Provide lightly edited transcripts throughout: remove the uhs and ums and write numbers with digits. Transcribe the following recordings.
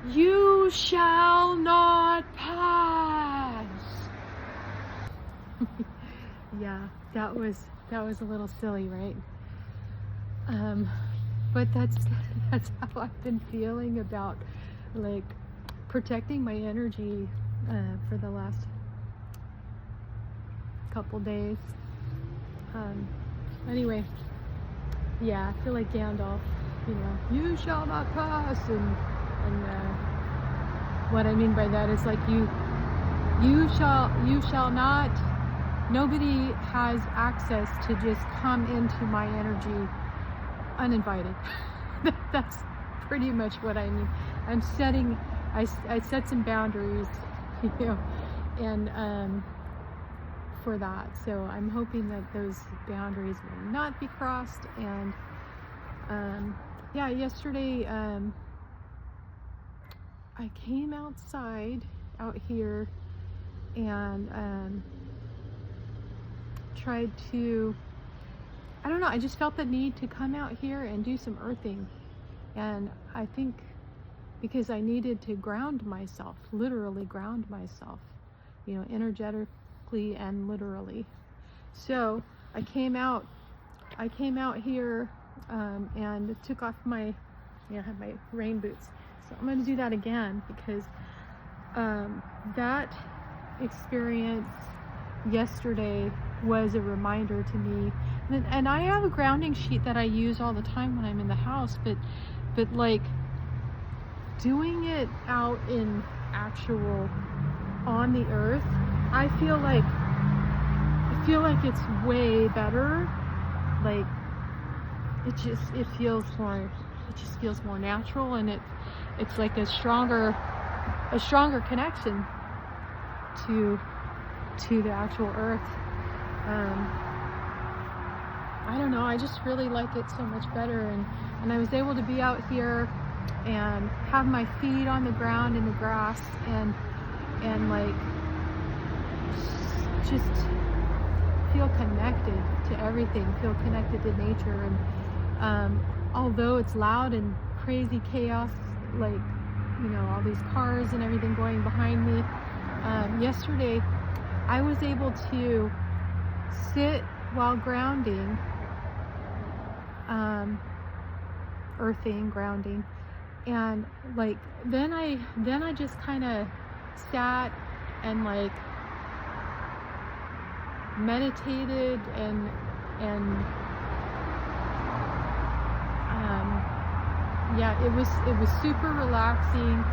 You shall not pass. Yeah, that was a little silly, right? But that's how I've been feeling about like protecting my energy for the last couple days. Anyway, yeah, I feel like Gandalf, you shall not pass, and what I mean by that is like you shall not. Nobody has access to just come into my energy uninvited. That's pretty much what I mean. I set some boundaries, and for that. So I'm hoping that those boundaries will not be crossed. And yeah, yesterday I came outside out here and tried to, I don't know, I just felt the need to come out here and do some earthing. And I think because I needed to ground myself, literally ground myself, energetically and literally. So I came out here and took off I have my rain boots. So I'm going to do that again because that experience yesterday was a reminder to me. And I have a grounding sheet that I use all the time when I'm in the house, but like doing it out in actual on the earth, I feel like it's way better. Like it just feels more natural, and it's like a stronger connection to the actual earth. I don't know, I just really like it so much better, and I was able to be out here and have my feet on the ground in the grass and like just feel connected to everything, feel connected to nature. And although it's loud and crazy chaos, like all these cars and everything going behind me, yesterday I was able to sit while grounding, earthing, grounding, and like then I just kind of sat and like meditated and yeah, it was super relaxing,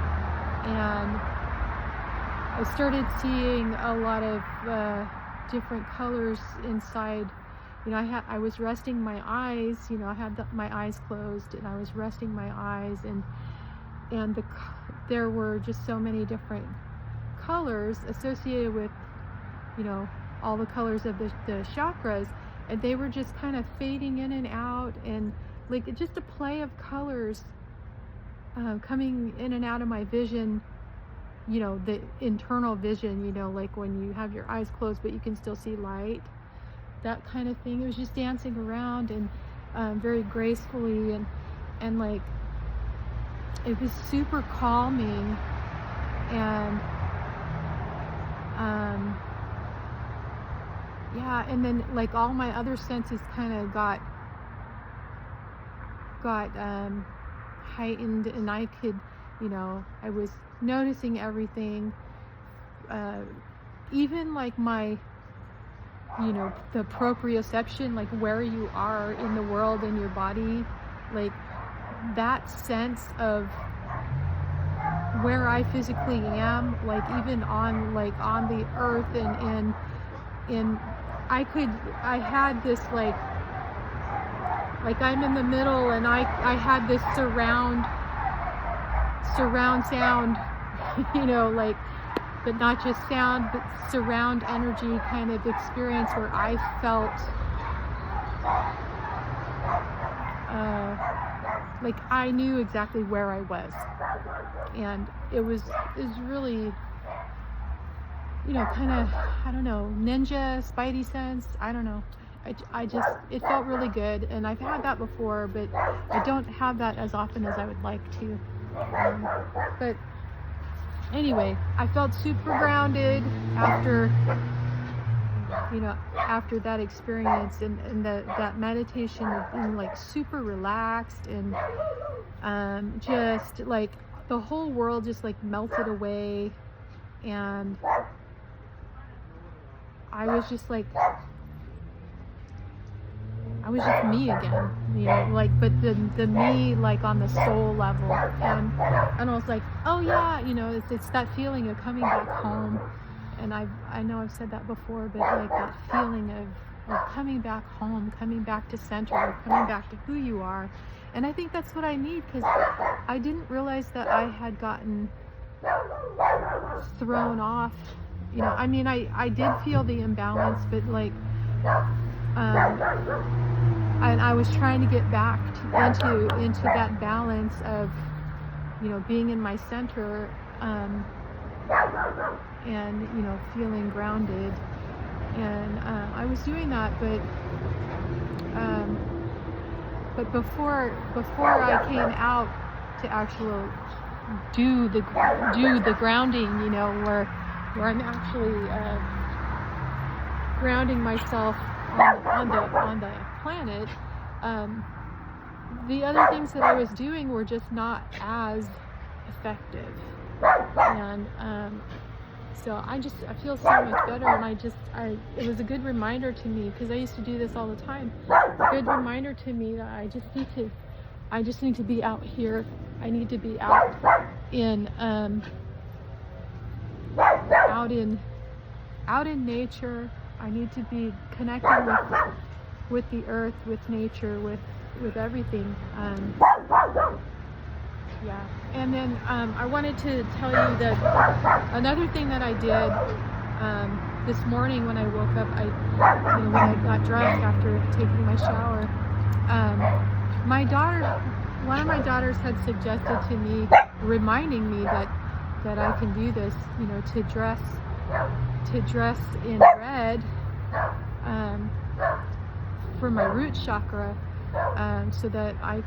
and I started seeing a lot of different colors inside. I was resting my eyes. I had my eyes closed, and I was resting my eyes, and there were just so many different colors associated with, all the colors of the chakras, and they were just kind of fading in and out, and like just a play of colors coming in and out of my vision. The internal vision, like when you have your eyes closed but you can still see light, that kind of thing. It was just dancing around and very gracefully, and like it was super calming, and yeah, and then like all my other senses kind of got heightened, and I could, I was noticing everything, even like my, the proprioception, like where you are in the world, in your body, like that sense of where I physically am, like even on the earth, and I had this like I'm in the middle, and I had this surround sound, like, but not just sound, but surround energy kind of experience where I felt like I knew exactly where I was, and it was really, kind of, I don't know, ninja spidey sense, I don't know. I just, it felt really good, and I've had that before, but I don't have that as often as I would like to. But anyway, I felt super grounded after, after that experience, and that meditation of being like super relaxed, and just like the whole world just like melted away, and I was just like, I was just me again, like, but the me like on the soul level, and I was like, oh yeah, it's that feeling of coming back home, and I know I've said that before, but like that feeling of coming back home, coming back to center, coming back to who you are, and I think that's what I need, because I didn't realize that I had gotten thrown off, I mean, I did feel the imbalance, but like, and I was trying to get back into that balance of, being in my center, and feeling grounded, and I was doing that, but before I came out to actually do the grounding, where I'm actually grounding myself on the planet, the other things that I was doing were just not as effective, and so I feel so much better, and it was a good reminder to me, because I used to do this all the time. A good reminder to me that I just need to be out here. I need to be out in nature. I need to be connecting with the earth, with nature, with everything. Yeah. And then I wanted to tell you that another thing that I did this morning when I woke up, when I got dressed after taking my shower, one of my daughters had suggested to me, reminding me that I can do this, to dress in red for my root chakra, so that I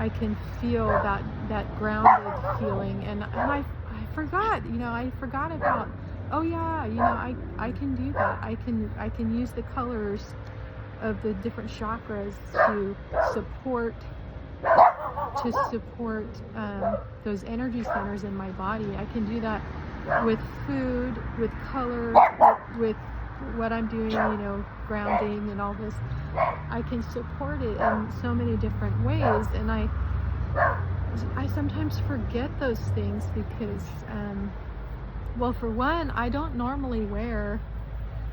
can feel that grounded feeling, and I forgot, I forgot about, oh yeah, I can do that. I can use the colors of the different chakras to support those energy centers in my body. I can do that with food, with color, with what I'm doing, grounding and all this. I can support it in so many different ways, and I sometimes forget those things because, well, for one, I don't normally wear,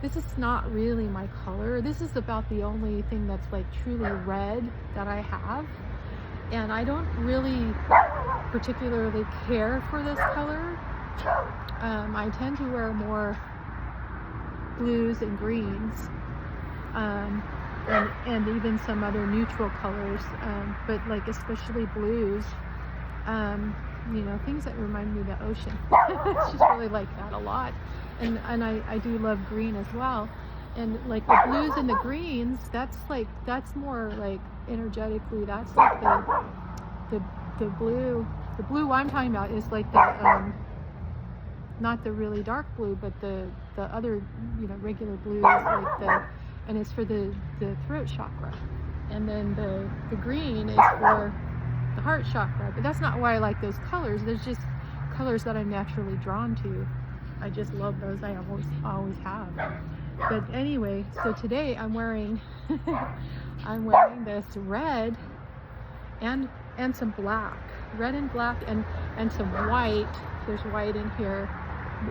this is not really my color. This is about the only thing that's like truly red that I have, and I don't really particularly care for this color. I tend to wear more blues and greens, and even some other neutral colors, but like especially blues, things that remind me of the ocean. It's just really like that a lot, and I do love green as well, and like the blues and the greens, that's more like energetically, that's like the blue I'm talking about is like the not the really dark blue, but the other, regular blue is like and it's for the throat chakra, and then the green is for the heart chakra. But that's not why I like those colors. There's just colors that I'm naturally drawn to. I just love those. I always have. But anyway, so today I'm wearing this red and some black, red and black, and some white. There's white in here.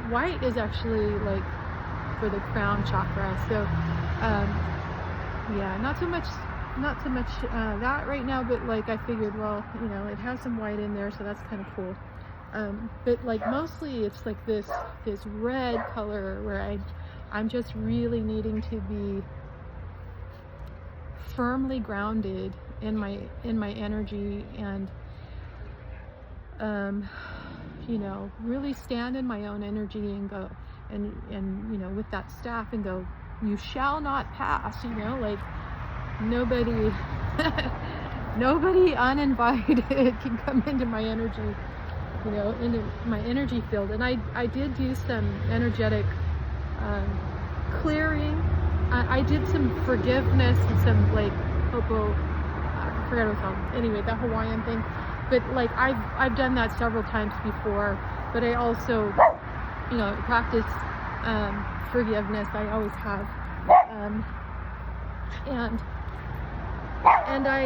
White is actually like for the crown chakra. So yeah, not so much that right now, but like I figured, well, it has some white in there, so that's kind of cool. But like mostly it's like this red color where I'm just really needing to be firmly grounded in my energy, and really stand in my own energy and go and with that staff and go, you shall not pass, like nobody Nobody uninvited can come into my energy, into my energy field. And I did do some energetic clearing. I did some forgiveness and some like hopo, I forgot what it's called. Anyway, the Hawaiian thing. But like I've done that several times before. But I also, practice forgiveness. I always have. And I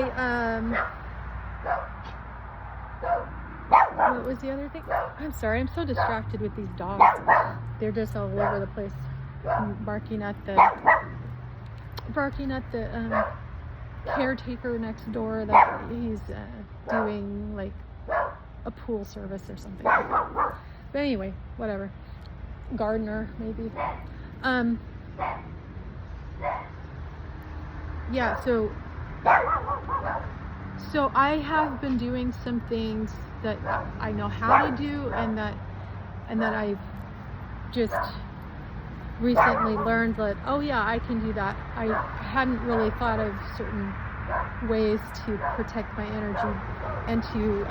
what was the other thing? I'm sorry, I'm so distracted with these dogs. They're just all over the place, barking at the caretaker next door that he's doing like a pool service or something. But anyway, whatever. Gardener, maybe. Yeah, so I have been doing some things that I know how to do, and that I've just recently learned that, oh yeah, I can do that. I hadn't really thought of certain ways to protect my energy and to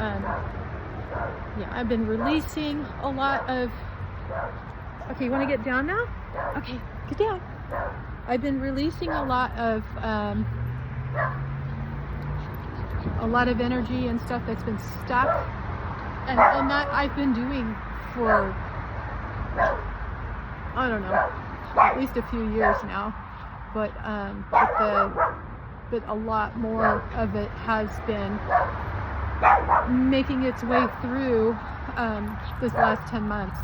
I've been releasing a lot of. Okay, you want to get down now? Okay, get down. I've been releasing a lot of energy and stuff that's been stuck, and that I've been doing for, I don't know, at least a few years now. But a lot more of it has been making its way through this last 10 months.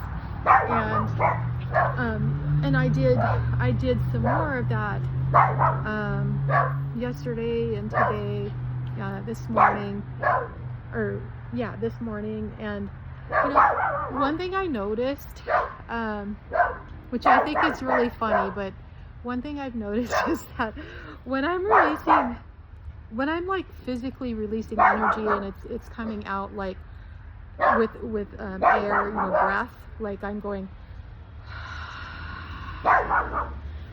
And I did some more of that yesterday and today, this morning, and one thing I noticed, which I think is really funny, but one thing I've noticed is that when I'm like physically releasing energy and it's coming out like with air, breath, like I'm going,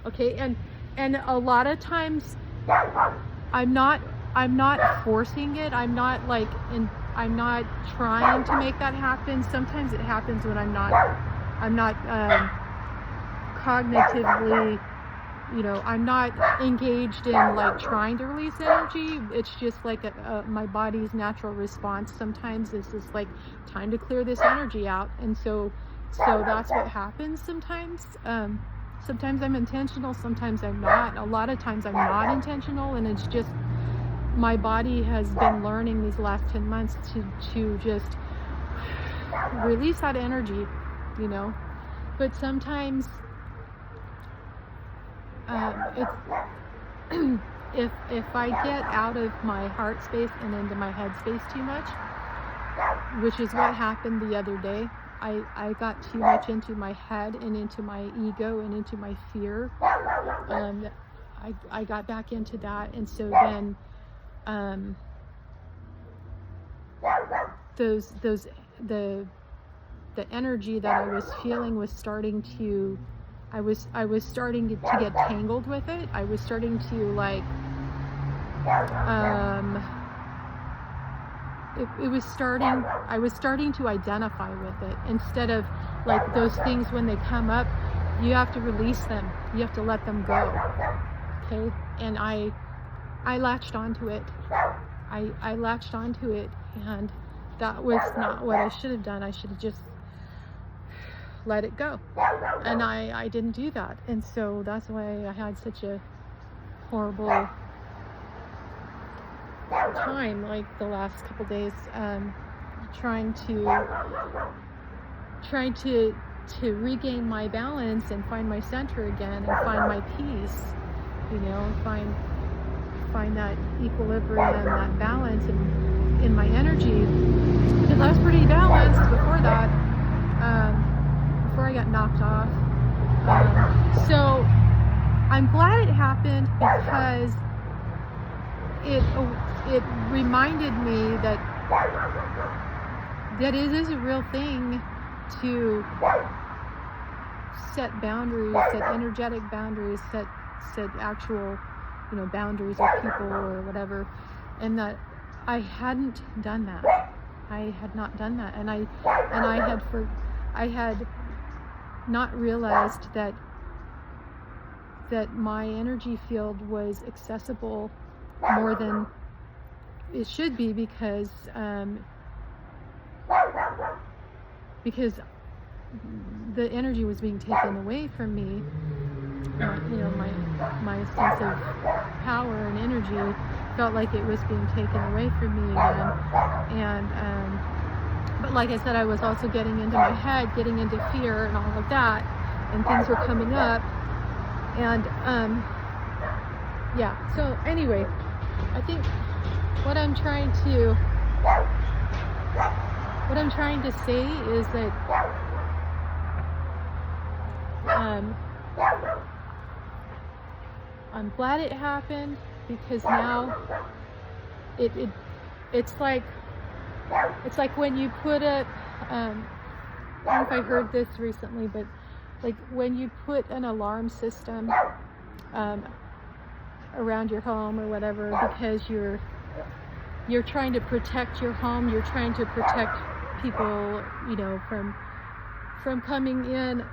okay, and a lot of times I'm not forcing it. I'm not trying to make that happen. Sometimes it happens when I'm not cognitively, I'm not engaged in like trying to release energy. It's just like my body's natural response. Sometimes it's just like time to clear this energy out, and so that's what happens sometimes. Sometimes I'm intentional, sometimes I'm not. A lot of times I'm not intentional, and it's just my body has been learning these last 10 months to just release that energy, But sometimes it's if I get out of my heart space and into my head space too much, which is what happened the other day. I got too much into my head and into my ego and into my fear. I got back into that, and so then the energy that I was feeling was starting to, I was starting to get tangled with it. I was starting to like I was starting to identify with it, instead of like those things when they come up, you have to release them, you have to let them go, okay? And I latched onto it. I latched onto it, and that was not what I should have done. I should have just let it go, and I didn't do that, and so that's why I had such a horrible time, like the last couple days, trying to regain my balance and find my center again and find my peace, find that equilibrium, that balance in my energy, because I was pretty balanced before that, before I got knocked off. So I'm glad it happened, because it reminded me that it is a real thing to set boundaries, set energetic boundaries, set actual, boundaries with people or whatever, and that I hadn't done that. I had not done that, and I had not realized that my energy field was accessible more than it should be, because the energy was being taken away from me. My sense of power and energy felt like it was being taken away from me again. And but like I said, I was also getting into my head, getting into fear and all of that, and things were coming up. And yeah, so anyway, I think what I'm trying to say is that I'm glad it happened, because now it's like when you put a I don't know if I heard this recently, but like when you put an alarm system around your home or whatever, because you're trying to protect your home, you're trying to protect people, from coming in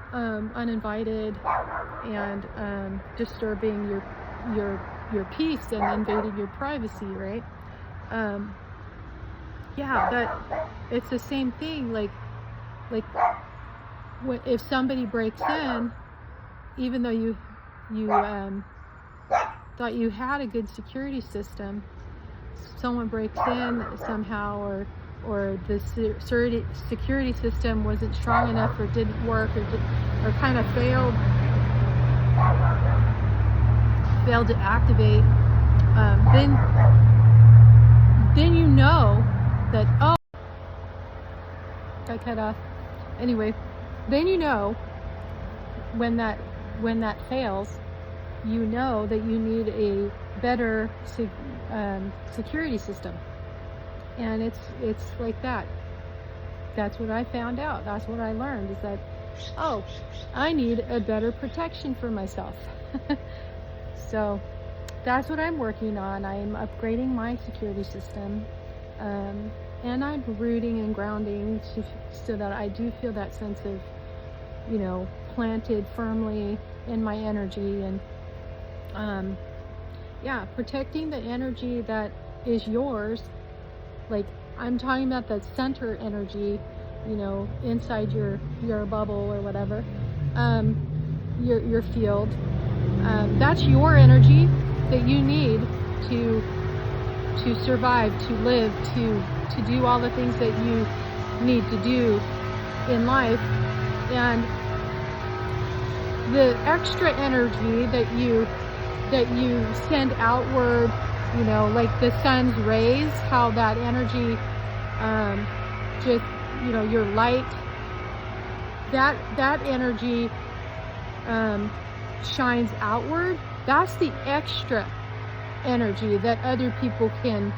uninvited and disturbing your peace and invading your privacy, right? Yeah, that it's the same thing. Like if somebody breaks in, even though you thought you had a good security system, someone breaks in somehow, or the security system wasn't strong enough, or didn't work, or kind of failed to activate, then you know that, oh, got cut off. Anyway, then you know when that fails, you know that you need a better security system. And it's like that. That's what I found out. That's what I learned, is that, oh, I need a better protection for myself. So that's what I'm working on. I'm upgrading my security system, and I'm rooting and grounding so that I do feel that sense of, planted firmly in my energy, and yeah, protecting the energy that is yours. Like, I'm talking about the center energy, inside your bubble or whatever, your field. That's your energy that you need to survive, to live, to do all the things that you need to do in life. And the extra energy that you send outward, like the sun's rays, how that energy, just, your light, that energy shines outward. That's the extra energy that other people can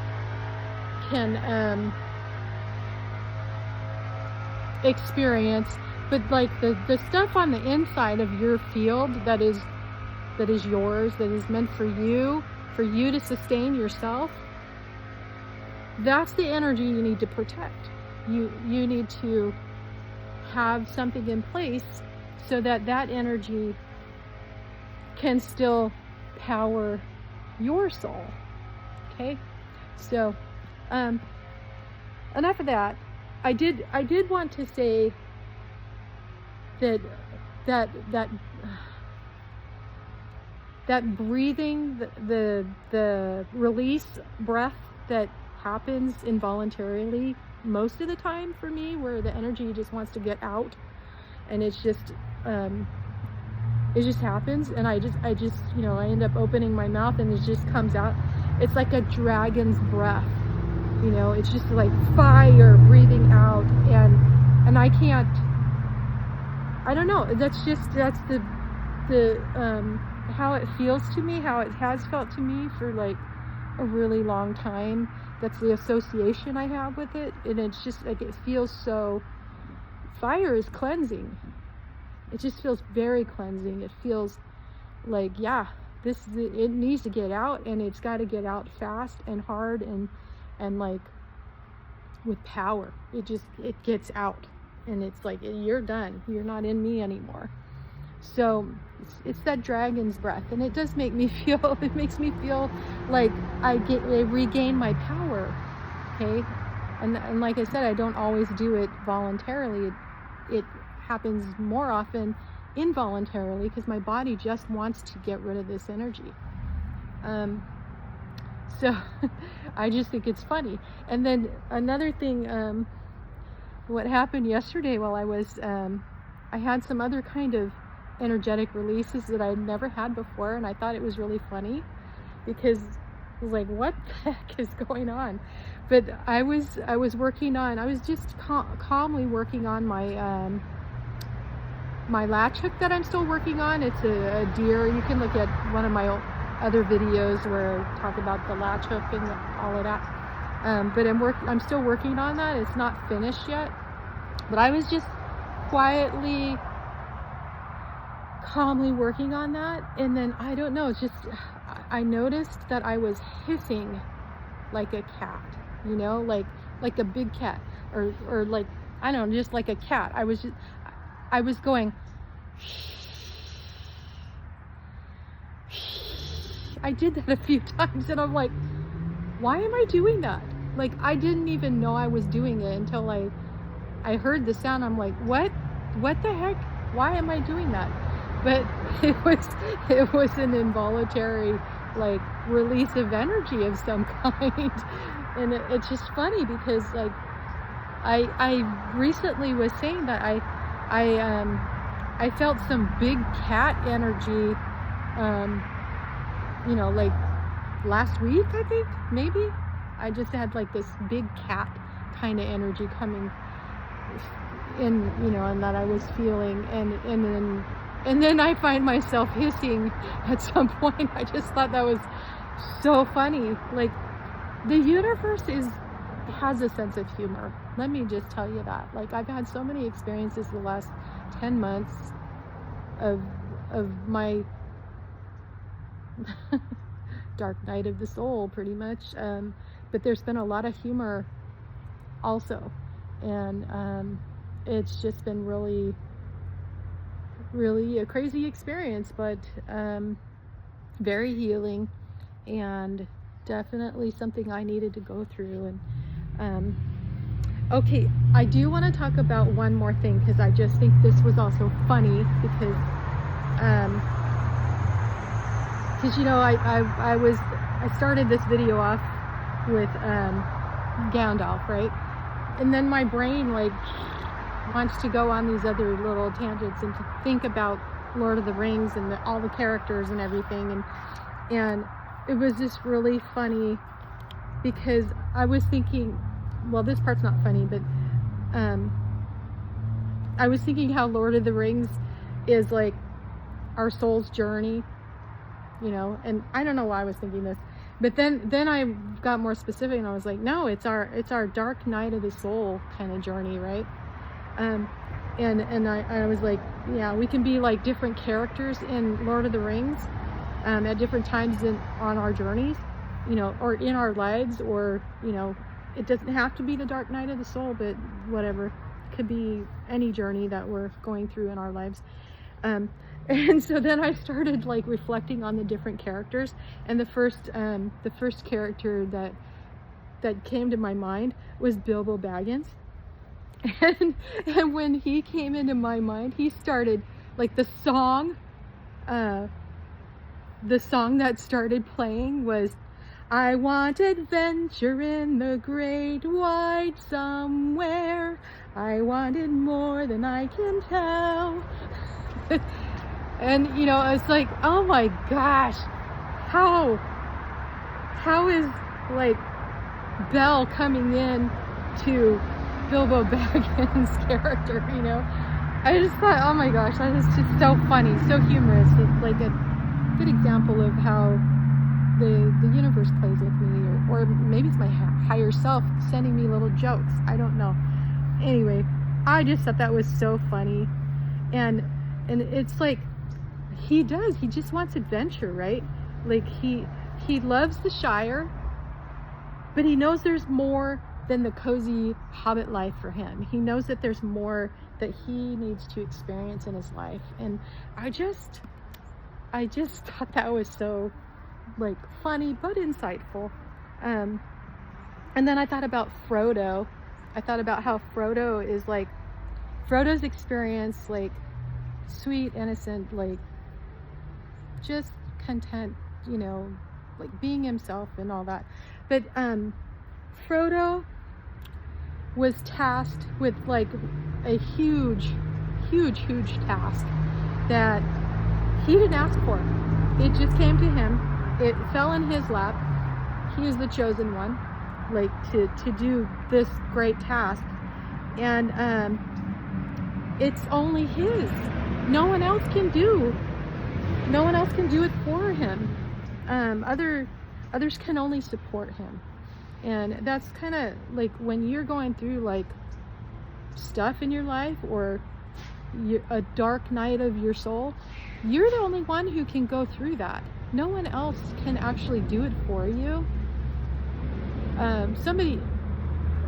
experience. But like the stuff on the inside of your field that is yours, that is meant for you to sustain yourself, that's the energy you need to protect. You need to have something in place so that energy can still power your soul. Okay? So enough of that. I did want to say that breathing, the release breath that happens involuntarily most of the time for me, where the energy just wants to get out, and it just happens, and I just I end up opening my mouth and it just comes out. It's like a dragon's breath, it's just like fire breathing out, and I can't, I don't know, that's the how it feels to me, how it has felt to me for like a really long time. That's the association I have with it, and it's just like, it feels so, fire is cleansing. It just feels very cleansing. It feels like, yeah, it needs to get out, and it's got to get out fast and hard, and and like with power. It gets out, and it's like, you're done. You're not in me anymore. So it's that dragon's breath, and it does make me feel, it makes me feel like I regain my power. Okay. And like I said, I don't always do it voluntarily. It happens more often involuntarily, because my body just wants to get rid of this energy. So I just think it's funny. And then another thing, what happened yesterday while I was, I had some other kind of energetic releases that I had never had before, and I thought it was really funny, because I was like, what the heck is going on? But I was working on, I was just calmly working on my my latch hook that I'm still working on. It's a deer. You can look at one of my other videos where I talk about the latch hook and all of that. But I'm still working on that. It's not finished yet. But I was just quietly, calmly working on that, and then I don't know, it's just, I noticed that I was hissing like a cat, you know, like a big cat, or like, I don't know, just like a cat. I was going, I did that a few times, and I'm like, why am I doing that? Like, I didn't even know I was doing it until I heard the sound. I'm like, what the heck? Why am I doing that? But it was an involuntary, like, release of energy of some kind. And it's just funny, because like I recently was saying that I felt some big cat energy, you know, like last week, I think, maybe. I just had like this big cat kind of energy coming in, you know, and that I was feeling, and then I find myself hissing at some point. I just thought that was so funny. Like, the universe has a sense of humor. Let me just tell you that. Like, I've had so many experiences the last 10 months of my dark night of the soul, pretty much. But there's been a lot of humor also. And it's just been really a crazy experience, but very healing, and definitely something I needed to go through. And okay, I do want to talk about one more thing, because I just think this was also funny, because you know, I started this video off with Gandalf, right? And then my brain like wants to go on these other little tangents and to think about Lord of the Rings and all the characters and everything, and it was just really funny, because I was thinking, well, this part's not funny, but I was thinking how Lord of the Rings is like our soul's journey, you know, and I don't know why I was thinking this, but then I got more specific, and I was like, no, it's our dark night of the soul kind of journey, right? And I was like, yeah, we can be like different characters in Lord of the Rings at different times on our journeys, you know, or in our lives, or, you know, it doesn't have to be the dark night of the soul, but whatever, it could be any journey that we're going through in our lives. And so then I started like reflecting on the different characters, and the first character that came to my mind was Bilbo Baggins. And when he came into my mind, he started like the song that started playing was, I want adventure in the great wide somewhere. I wanted more than I can tell. And, you know, it's like, oh my gosh, how is like Belle coming in to Bilbo Baggins' character, you know? I just thought, oh my gosh, that is just so funny, so humorous. It's like a good example of how the universe plays with me, or maybe it's my higher self sending me little jokes. I don't know. Anyway, I just thought that was so funny, and it's like he just wants adventure, right? Like he loves the Shire, but he knows there's more than the cozy hobbit life for him. He knows that there's more that he needs to experience in his life. And I just thought that was so like funny but insightful. And then I thought about Frodo. I thought about how Frodo is like, Frodo's experience, like sweet, innocent, like just content, you know, like being himself and all that. But Frodo was tasked with like a huge task that he didn't ask for. It just came to him. It fell in his lap. He is the chosen one, like to do this great task. And it's only his. No one else can do it for him. Others can only support him. And that's kind of like when you're going through like stuff in your life, or a dark night of your soul, you're the only one who can go through that. No one else can actually do it for you.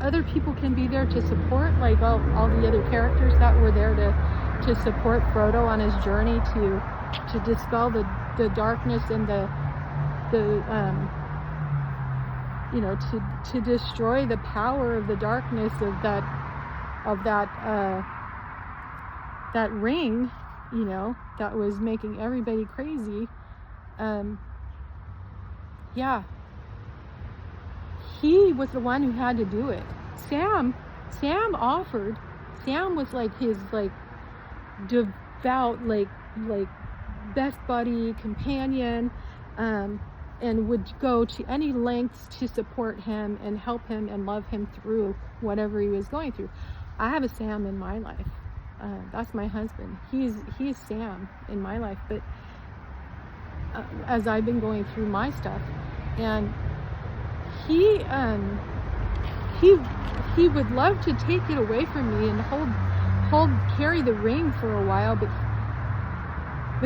Other people can be there to support, like all the other characters that were there to support Frodo on his journey to dispel the darkness and the you know, to destroy the power of the darkness of that ring, you know, that was making everybody crazy. Yeah, he was the one who had to do it. Sam offered. Sam was like his like devout like best buddy, companion, and would go to any lengths to support him and help him and love him through whatever he was going through. I have a Sam in my life. That's my husband. He's Sam in my life. But as I've been going through my stuff, and he would love to take it away from me and carry the ring for a while, but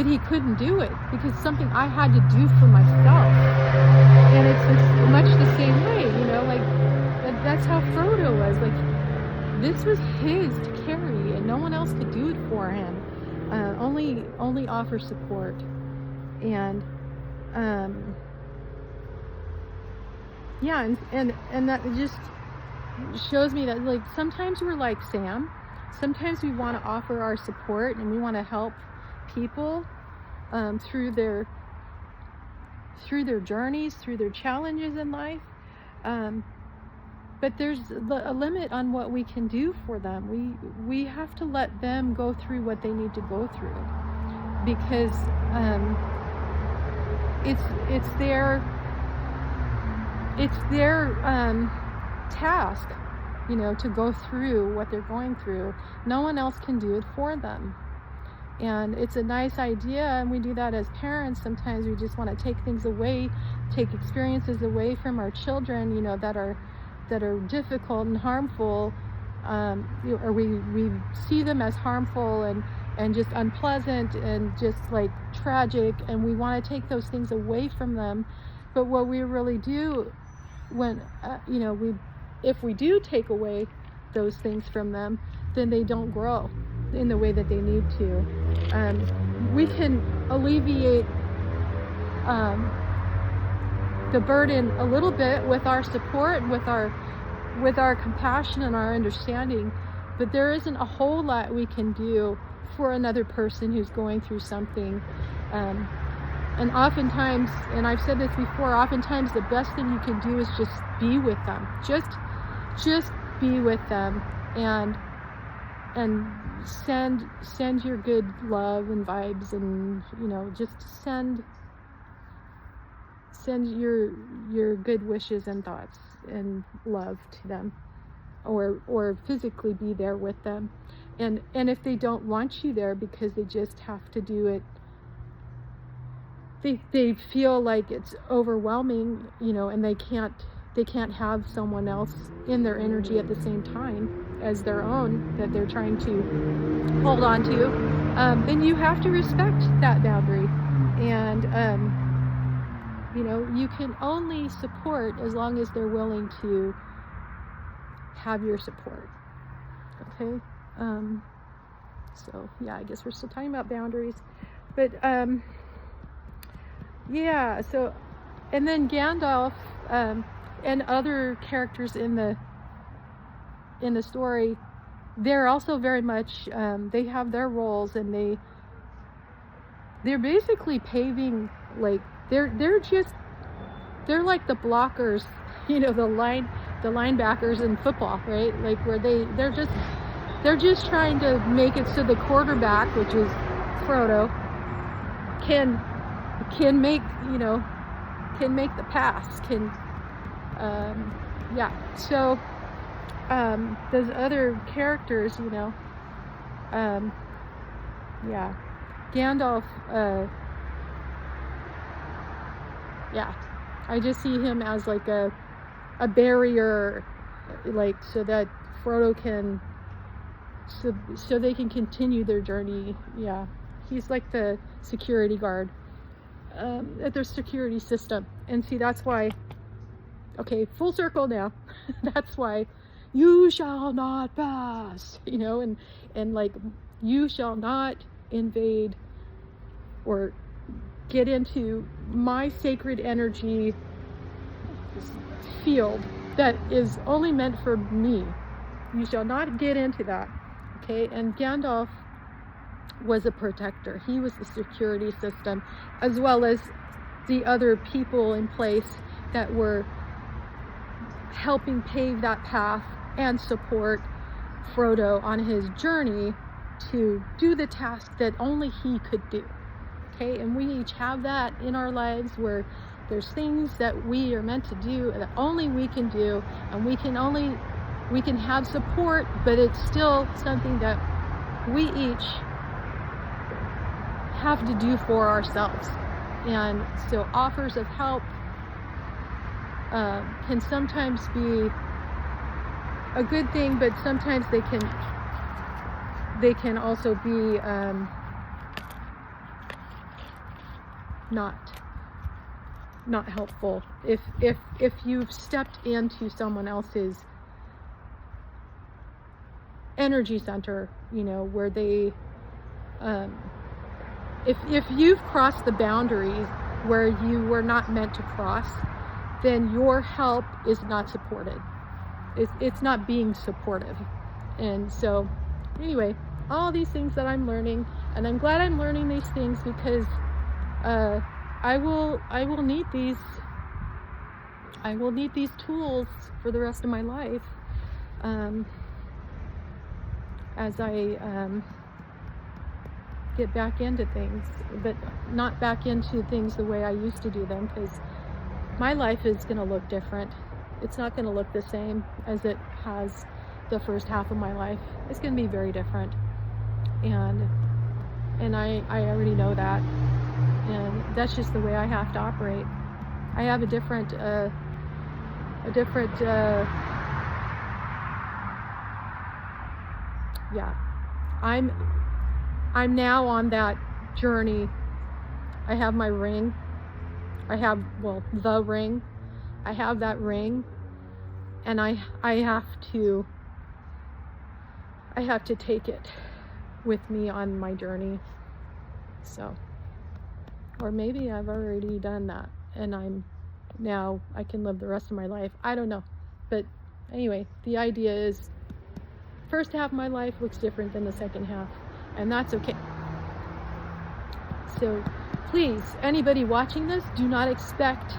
he couldn't do it because it's something I had to do for myself. And it's just much the same way, you know, like that's how Frodo was. Like this was his to carry, and no one else could do it for him. Only offer support. And yeah, and that just shows me that like sometimes we're like Sam. Sometimes we want to offer our support and we want to help people through their journeys, through their challenges in life. But there's a limit on what we can do for them. We have to let them go through what they need to go through, because it's their task, you know, to go through what they're going through. No one else can do it for them. And it's a nice idea, and we do that as parents. Sometimes we just want to take things away, take experiences away from our children, you know, that are difficult and harmful, or we see them as harmful and just unpleasant and just like tragic, and we want to take those things away from them. But what we really do when you know, if we do take away those things from them, then they don't grow in the way that they need to. We can alleviate the burden a little bit with our support, with our compassion and our understanding, but there isn't a whole lot we can do for another person who's going through something. And oftentimes, and I've said this before, oftentimes the best thing you can do is just be with them. Just be with them, and send your good love and vibes, and you know, just send your good wishes and thoughts and love to them, or physically be there with them. And if they don't want you there because they just have to do it, they feel like it's overwhelming, you know, and they can't have someone else in their energy at the same time as their own that they're trying to hold on to, then you have to respect that boundary. And You know, you can only support as long as they're willing to have your support. Okay? So, yeah, I guess we're still talking about boundaries. But, yeah, so, and then Gandalf, and other characters in the story, they're also very much, they have their roles, and they're basically paving, like, they're like the blockers, you know, the linebackers in football, right? Like, where they're just trying to make it so the quarterback, which is Frodo, can make, you know, can make the pass, yeah. So those other characters, you know, yeah, Gandalf, yeah, I just see him as like a barrier, like, so that Frodo can, so they can continue their journey. Yeah, he's like the security guard at their security system. And see, that's why, okay, full circle now. That's why you shall not pass, you know, and like, you shall not invade or get into my sacred energy field that is only meant for me. You shall not get into that. Okay? And Gandalf was a protector. He was the security system, as well as the other people in place that were helping pave that path and support Frodo on his journey to do the task that only he could do. Okay, and we each have that in our lives, where there's things that we are meant to do that only we can do, and we can have support, but it's still something that we each have to do for ourselves. And so offers of help can sometimes be a good thing, but sometimes they can also be not helpful if you've stepped into someone else's energy center, you know, where they if you've crossed the boundaries where you were not meant to cross, then your help is not supported. It's not being supportive. And so anyway, all these things that I'm learning, and I'm glad I'm learning these things, because I will need these tools for the rest of my life, as I get back into things, but not back into things the way I used to do them, because my life is going to look different. It's not going to look the same as it has the first half of my life. It's going to be very different, and I already know that, and that's just the way I have to operate. I have a different yeah, I'm now on that journey. I have my ring. I have, well, the ring. I have that ring, and I have to take it with me on my journey. So, or maybe I've already done that, and I can live the rest of my life. I don't know. But anyway, the idea is, first half of my life looks different than the second half, and that's okay. So please, anybody watching this, do not expect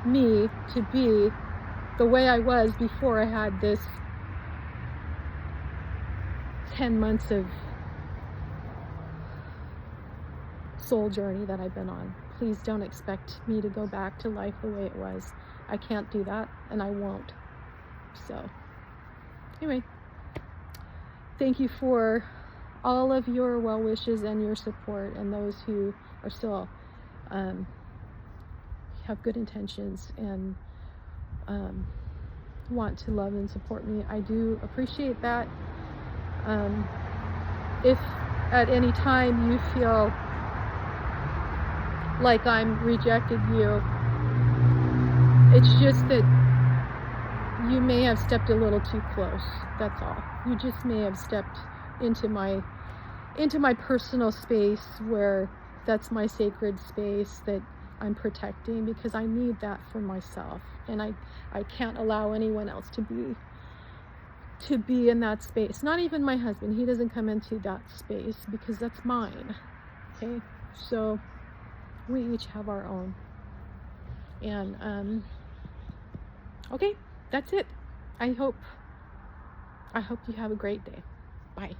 me to be the way I was before I had this 10 months of soul journey that I've been on. Please don't expect me to go back to life the way it was. I can't do that, and I won't. So anyway, thank you for all of your well wishes and your support, and those who are still have good intentions and want to love and support me. I do appreciate that. If at any time you feel like I'm rejected you, It's just that you may have stepped a little too close. That's all. You just may have stepped into my personal space, where that's my sacred space that I'm protecting, because I need that for myself, and I can't allow anyone else to be in that space. Not even my husband. He doesn't come into that space because that's mine. Okay, so we each have our own. And okay, that's it. I hope you have a great day. Bye.